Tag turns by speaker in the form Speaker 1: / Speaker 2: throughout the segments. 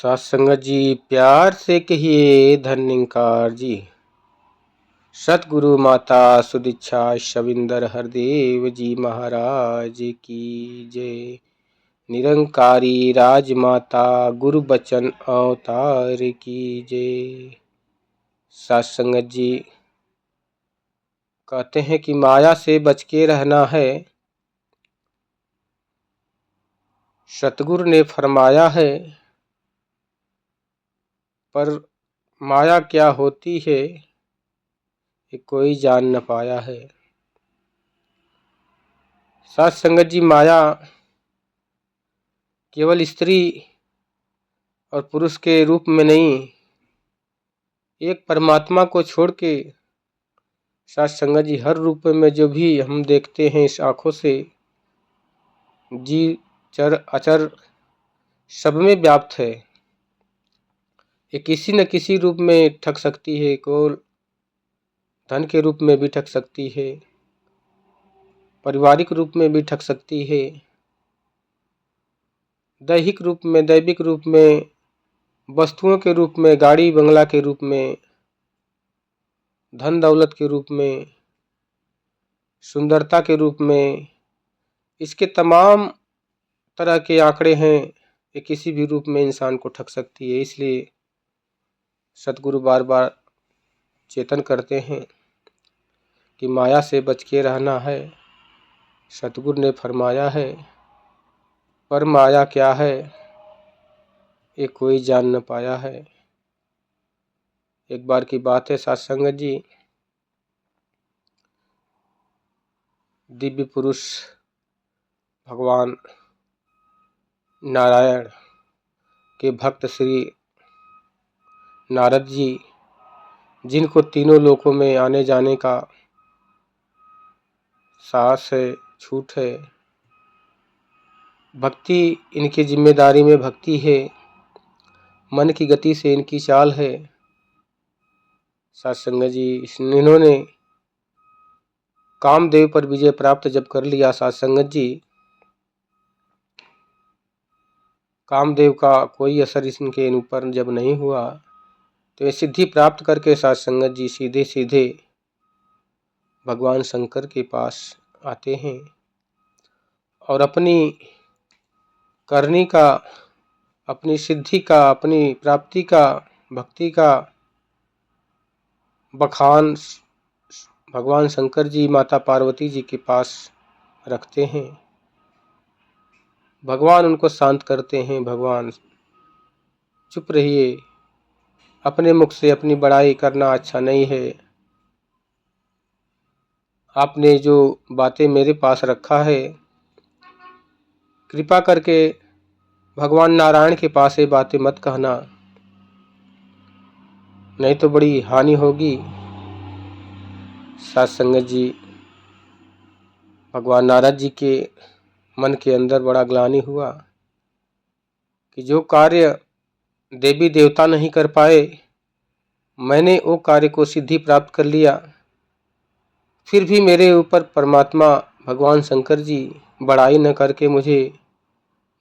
Speaker 1: साथ संगत जी, प्यार से कहिए धन्यकार जी। सतगुरु माता सुदीक्षा शविंदर हरदेव जी महाराज की जय। निरंकारी राजमाता गुरु बचन अवतार की जय। साथ संगत जी, कहते हैं कि माया से बच के रहना है। सतगुरु ने फरमाया है, पर माया क्या होती है ये कोई जान न पाया है। साथ संगत जी, माया केवल स्त्री और पुरुष के रूप में नहीं, एक परमात्मा को छोड़ के साथ संगत जी हर रूप में जो भी हम देखते हैं इस आंखों से, जी चर अचर सब में व्याप्त है। ये किसी न किसी रूप में ठग सकती है, केवल धन के रूप में भी ठग सकती है, पारिवारिक रूप में भी ठग सकती है, दैहिक रूप में, दैविक रूप में, वस्तुओं के रूप में, गाड़ी बंगला के रूप में, धन दौलत के रूप में, सुंदरता के रूप में। इसके तमाम तरह के आंकड़े हैं, ये किसी भी रूप में इंसान को ठग सकती है। इसलिए सतगुरु बार बार चेतन करते हैं कि माया से बच के रहना है। सतगुरु ने फरमाया है, पर माया क्या है ये कोई जान न पाया है। एक बार की बात है साथ संगत जी, दिव्य पुरुष भगवान नारायण के भक्त श्री नारद जी, जिनको तीनों लोकों में आने जाने का साहस है, छूट है, भक्ति इनकी जिम्मेदारी में भक्ति है, मन की गति से इनकी चाल है। साथ संगत जी, इन्होंने कामदेव पर विजय प्राप्त जब कर लिया, साथ संगत जी कामदेव का कोई असर इनके ऊपर जब नहीं हुआ, तो ये सिद्धि प्राप्त करके साथ संगत जी सीधे सीधे भगवान शंकर के पास आते हैं और अपनी करनी का, अपनी सिद्धि का, अपनी प्राप्ति का, भक्ति का बखान भगवान शंकर जी माता पार्वती जी के पास रखते हैं। भगवान उनको शांत करते हैं, भगवान चुप रहिए, अपने मुख से अपनी बड़ाई करना अच्छा नहीं है। आपने जो बातें मेरे पास रखा है, कृपा करके भगवान नारायण के पास ये बातें मत कहना, नहीं तो बड़ी हानि होगी। साथ संगत जी, भगवान नारद जी के मन के अंदर बड़ा ग्लानि हुआ कि जो कार्य देवी देवता नहीं कर पाए, मैंने वो कार्य को सिद्धि प्राप्त कर लिया, फिर भी मेरे ऊपर परमात्मा भगवान शंकर जी बड़ाई न करके मुझे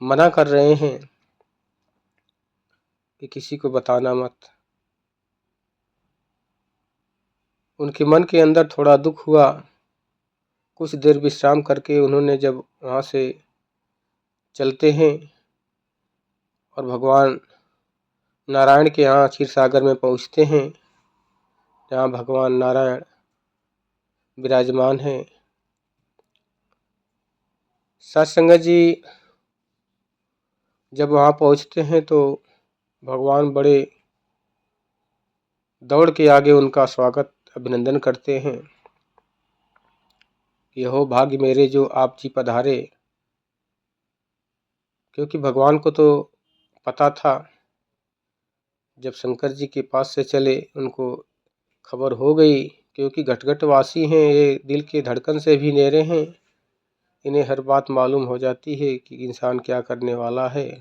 Speaker 1: मना कर रहे हैं कि किसी को बताना मत। उनके मन के अंदर थोड़ा दुख हुआ। कुछ देर विश्राम करके उन्होंने जब वहाँ से चलते हैं और भगवान नारायण के यहाँ क्षीर सागर में पहुँचते हैं, जहाँ भगवान नारायण विराजमान हैं। साथ संगत जी, जब वहाँ पहुँचते हैं तो भगवान बड़े दौड़ के आगे उनका स्वागत अभिनंदन करते हैं कि हो भाग्य मेरे जो आप जी पधारे। क्योंकि भगवान को तो पता था, जब शंकर जी के पास से चले उनको खबर हो गई, क्योंकि घटघट वासी हैं, ये दिल के धड़कन से भी न्यारे हैं, इन्हें हर बात मालूम हो जाती है कि इंसान क्या करने वाला है,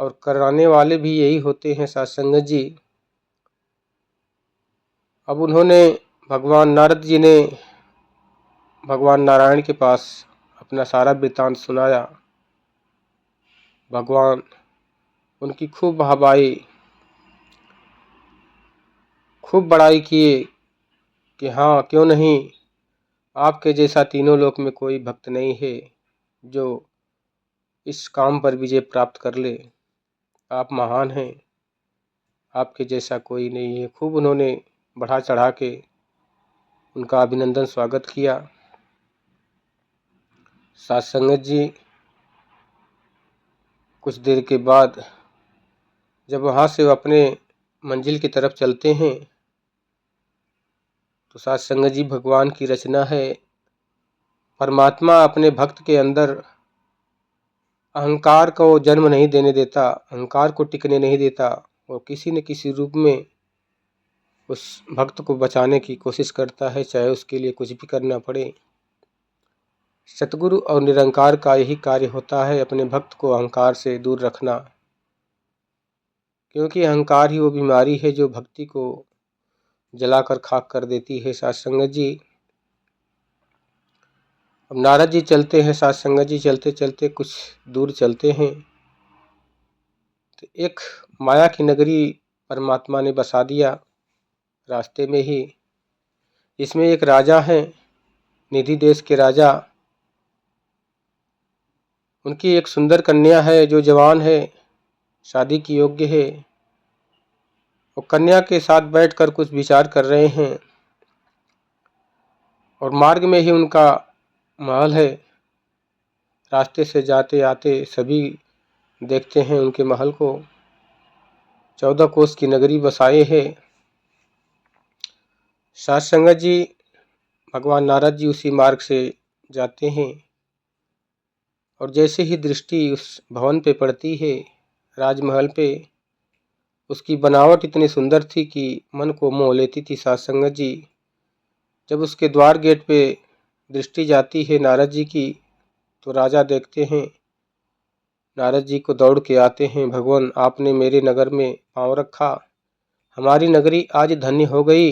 Speaker 1: और कराने वाले भी यही होते हैं साथ संगत जी। अब उन्होंने, भगवान नारद जी ने भगवान नारायण के पास अपना सारा वृतांत सुनाया। भगवान उनकी खूब वाहवाही, खूब बड़ाई किए कि हाँ क्यों नहीं, आपके जैसा तीनों लोक में कोई भक्त नहीं है जो इस काम पर विजय प्राप्त कर ले। आप महान हैं, आपके जैसा कोई नहीं है। खूब उन्होंने बढ़ा चढ़ा के उनका अभिनंदन स्वागत किया। साथ संगत जी कुछ देर के बाद जब वहाँ से वो अपने मंजिल की तरफ चलते हैं तो साथ संगत जी भगवान की रचना है। परमात्मा अपने भक्त के अंदर अहंकार को जन्म नहीं देने देता, अहंकार को टिकने नहीं देता। वो किसी न किसी रूप में उस भक्त को बचाने की कोशिश करता है, चाहे उसके लिए कुछ भी करना पड़े। सतगुरु और निरंकार का यही कार्य होता है, अपने भक्त को अहंकार से दूर रखना, क्योंकि अहंकार ही वो बीमारी है जो भक्ति को जलाकर खाक कर देती है। साथ संगत जी अब नारद जी चलते हैं, साथ संगत जी चलते चलते कुछ दूर चलते हैं तो एक माया की नगरी परमात्मा ने बसा दिया रास्ते में ही। इसमें एक राजा हैं, निधि देश के राजा। उनकी एक सुंदर कन्या है जो जवान है, शादी की योग्य है। वो कन्या के साथ बैठकर कुछ विचार कर रहे हैं और मार्ग में ही उनका महल है। रास्ते से जाते आते सभी देखते हैं उनके महल को। 14 कोस की नगरी बसाए है। साथ संगत जी भगवान नारद जी उसी मार्ग से जाते हैं और जैसे ही दृष्टि उस भवन पे पड़ती है, राजमहल पे, उसकी बनावट इतनी सुंदर थी कि मन को मोह लेती थी। साथ संगत जी जब उसके द्वार गेट पे दृष्टि जाती है नारद जी की तो राजा देखते हैं, नारद जी को दौड़ के आते हैं, भगवान आपने मेरे नगर में पांव रखा, हमारी नगरी आज धन्य हो गई।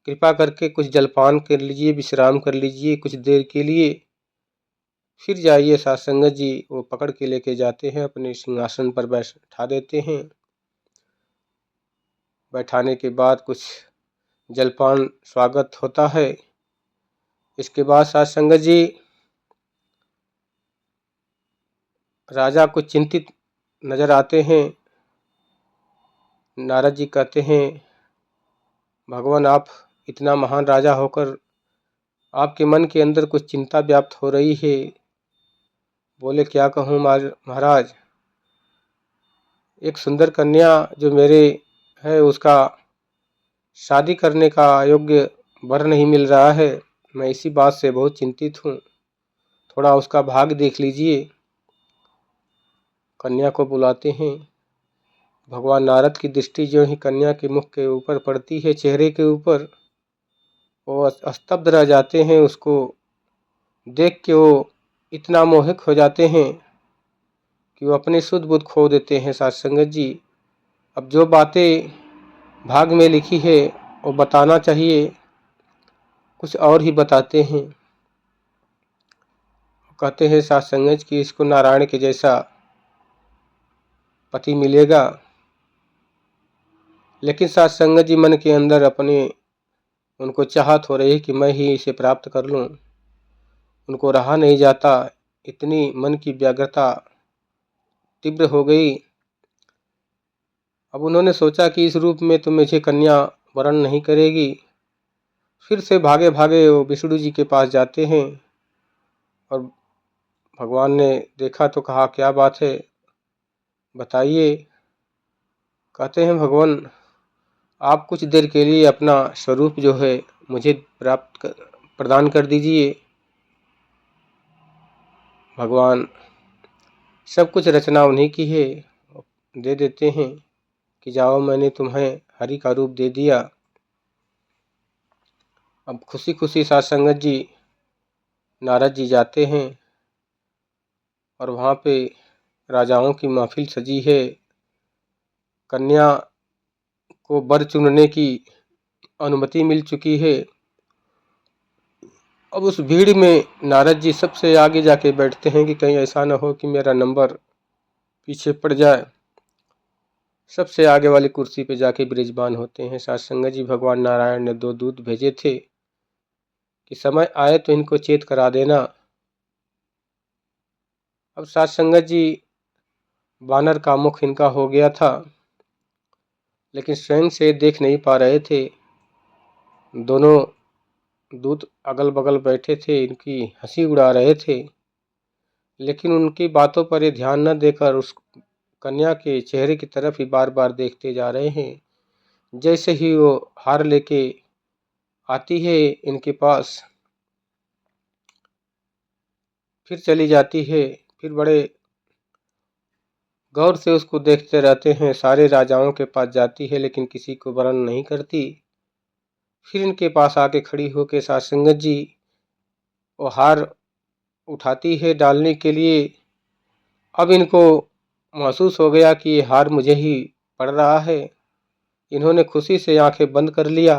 Speaker 1: कृपा करके कुछ जलपान कर लीजिए, विश्राम कर लीजिए कुछ देर के लिए, फिर जाइए। साथ संगत जी वो पकड़ के लेके जाते हैं, अपने सिंहासन पर बैठा देते हैं। बैठाने के बाद कुछ जलपान स्वागत होता है। इसके बाद साथ संगत जी राजा कुछ चिंतित नजर आते हैं। नारद जी कहते हैं, भगवान आप इतना महान राजा होकर आपके मन के अंदर कुछ चिंता व्याप्त हो रही है। बोले क्या कहूँ महाराज, एक सुंदर कन्या जो मेरे है उसका शादी करने का योग्य वर नहीं मिल रहा है, मैं इसी बात से बहुत चिंतित हूँ, थोड़ा उसका भाग्य देख लीजिए। कन्या को बुलाते हैं। भगवान नारद की दृष्टि जो ही कन्या के मुख के ऊपर पड़ती है, चेहरे के ऊपर, वो स्तब्ध रह जाते हैं। उसको देख के वो इतना मोहित हो जाते हैं कि वो अपने सुध बुध खो देते हैं। साथ संगत जी अब जो बातें भाग में लिखी है वो बताना चाहिए, कुछ और ही बताते हैं। कहते हैं साथ संगत कि इसको नारायण के जैसा पति मिलेगा। लेकिन साथ संगत जी मन के अंदर अपने उनको चाहत हो रही है कि मैं ही इसे प्राप्त कर लूं। उनको रहा नहीं जाता, इतनी मन की व्यग्रता तीव्र हो गई। अब उन्होंने सोचा कि इस रूप में तो मुझे कन्या वरण नहीं करेगी। फिर से भागे भागे वो विष्णु जी के पास जाते हैं और भगवान ने देखा तो कहा क्या बात है बताइए। कहते हैं भगवान आप कुछ देर के लिए अपना स्वरूप जो है मुझे प्रदान कर दीजिए। भगवान सब कुछ रचना उन्हीं की है, दे देते हैं कि जाओ मैंने तुम्हें हरि का रूप दे दिया। अब खुशी खुशी साथ संगत जी नारद जी जाते हैं और वहाँ पे राजाओं की महफिल सजी है। कन्या को वर चुनने की अनुमति मिल चुकी है। अब उस भीड़ में नारद जी सबसे आगे जाके बैठते हैं कि कहीं ऐसा न हो कि मेरा नंबर पीछे पड़ जाए। सबसे आगे वाली कुर्सी पे जाके विराजमान होते हैं। साध संगत जी, भगवान नारायण ने 2 दूत भेजे थे कि समय आए तो इनको चेत करा देना। अब साध संगत जी, वानर का मुख इनका हो गया था, लेकिन स्वयं से देख नहीं पा रहे थे। दोनों दूत अगल बगल बैठे थे, इनकी हंसी उड़ा रहे थे, लेकिन उनकी बातों पर ये ध्यान न देकर उस कन्या के चेहरे की तरफ ही बार बार देखते जा रहे हैं। जैसे ही वो हार लेके आती है इनके पास, फिर चली जाती है। फिर बड़े गौर से उसको देखते रहते हैं। सारे राजाओं के पास जाती है, लेकिन किसी को वरण नहीं करती। फिर इनके पास आके खड़ी होके साध संगत जी वो हार उठाती है डालने के लिए। अब इनको महसूस हो गया कि ये हार मुझे ही पड़ रहा है। इन्होंने खुशी से आंखें बंद कर लिया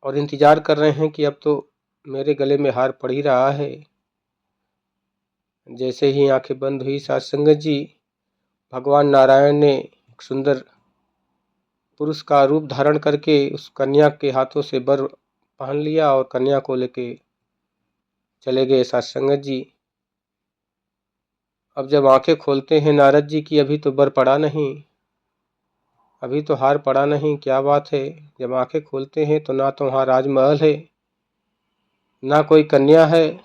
Speaker 1: और इंतजार कर रहे हैं कि अब तो मेरे गले में हार पड़ ही रहा है। जैसे ही आंखें बंद हुई, साध संगत जी, भगवान नारायण ने एक सुंदर पुरुष का रूप धारण करके उस कन्या के हाथों से वर पहन लिया और कन्या को लेके चले गए साध संगत जी। अब जब आंखें खोलते हैं नारद जी की, अभी तो वर पड़ा नहीं, अभी तो हार पड़ा नहीं, क्या बात है। जब आंखें खोलते हैं तो ना तो वहाँ राजमहल है, ना कोई कन्या है,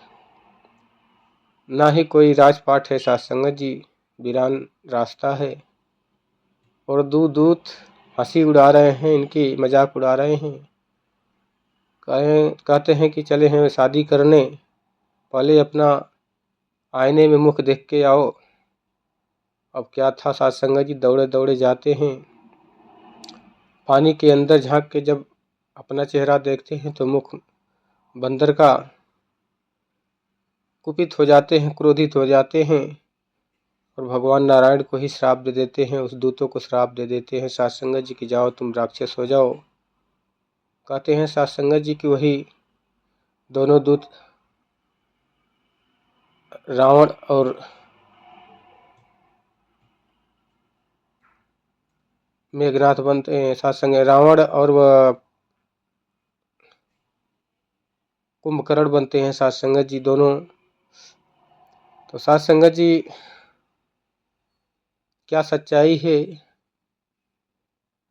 Speaker 1: ना ही कोई राजपाट है। साध संगत जी, वीरान रास्ता है और दूत हंसी उड़ा रहे हैं, इनकी मजाक उड़ा रहे हैं। कहते हैं कि चले हैं शादी करने, पहले अपना आईने में मुख देख के आओ। अब क्या था, साध संगत जी दौड़े दौड़े जाते हैं। पानी के अंदर झांक के जब अपना चेहरा देखते हैं तो मुख बंदर का, कुपित हो जाते हैं, क्रोधित हो जाते हैं और भगवान नारायण को ही श्राप दे देते हैं। उस दूतों को श्राप दे देते हैं साध संगत जी की, जाओ तुम राक्षस हो जाओ। कहते हैं साध संगत जी की वही दोनों दूत रावण और मेघनाथ बनते हैं। साथ संग रावण और वह कुंभकर्ण बनते हैं साध संगत जी दोनों। तो साध संगत जी, क्या सच्चाई है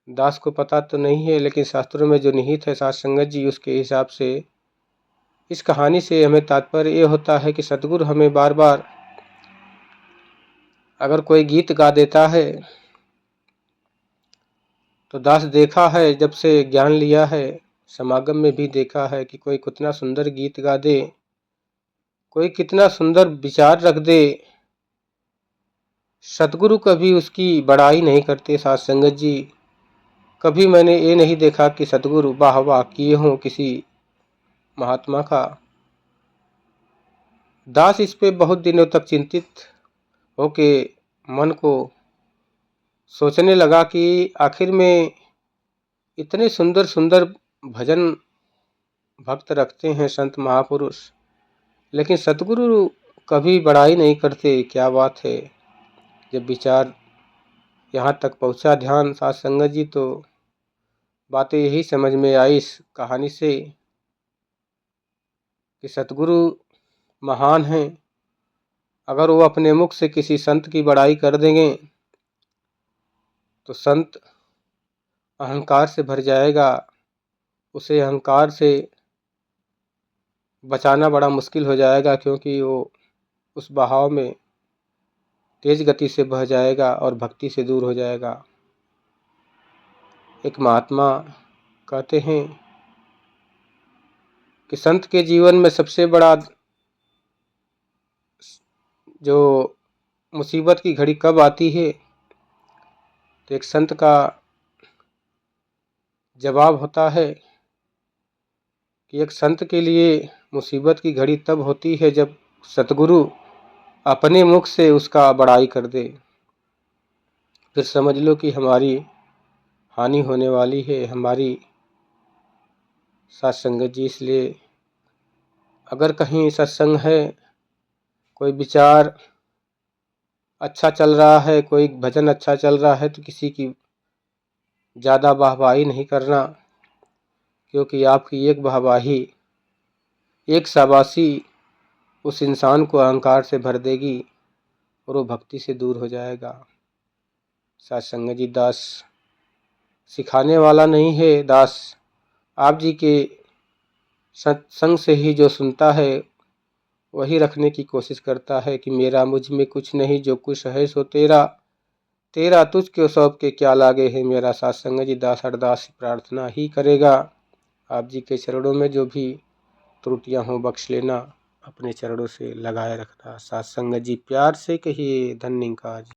Speaker 1: दास को पता तो नहीं है, लेकिन शास्त्रों में जो निहित है साध संगत जी, उसके हिसाब से इस कहानी से हमें तात्पर्य ये होता है कि सतगुरु हमें बार बार अगर कोई गीत गा देता है तो दास देखा है, जब से ज्ञान लिया है समागम में भी देखा है कि कोई कितना सुंदर गीत गा दे, कोई कितना सुंदर विचार रख दे, सतगुरु कभी उसकी बड़ाई नहीं करते। साध संगत जी, कभी मैंने ये नहीं देखा कि सतगुरु वाह वाह किए हों किसी महात्मा का। दास इस पे बहुत दिनों तक चिंतित होके मन को सोचने लगा कि आखिर में इतने सुंदर सुंदर भजन भक्त रखते हैं संत महापुरुष, लेकिन सतगुरु कभी बड़ाई नहीं करते, क्या बात है। जब विचार यहाँ तक पहुँचा ध्यान साध संगत जी, तो बातें यही समझ में आई इस कहानी से कि सतगुरु महान हैं। अगर वो अपने मुख से किसी संत की बड़ाई कर देंगे तो संत अहंकार से भर जाएगा, उसे अहंकार से बचाना बड़ा मुश्किल हो जाएगा, क्योंकि वो उस बहाव में तेज गति से बह जाएगा और भक्ति से दूर हो जाएगा। एक महात्मा कहते हैं कि संत के जीवन में सबसे बड़ा जो मुसीबत की घड़ी कब आती है, तो एक संत का जवाब होता है कि एक संत के लिए मुसीबत की घड़ी तब होती है जब सतगुरु अपने मुख से उसका बड़ाई कर दे। फिर समझ लो कि हमारी हानि होने वाली है, हमारी। साध संगत जी, इसलिए अगर कहीं सत्संग है, कोई विचार अच्छा चल रहा है, कोई भजन अच्छा चल रहा है तो किसी की ज़्यादा वाहवाही नहीं करना, क्योंकि आपकी एक वाहवाही, एक शाबाशी उस इंसान को अहंकार से भर देगी और वो भक्ति से दूर हो जाएगा। साथ संगत जी, दास सिखाने वाला नहीं है, दास आप जी के सत्संग से ही जो सुनता है वही रखने की कोशिश करता है कि मेरा मुझ में कुछ नहीं, जो कुछ है सो तेरा, तेरा तुझ के सौंप के क्या लागे है मेरा। साथ संगत जी, दास अरदास प्रार्थना ही करेगा, आप जी के चरणों में जो भी त्रुटियां हों बख्श लेना, अपने चरणों से लगाए रखना। साथ संगत जी, प्यार से कहिए धन्य का।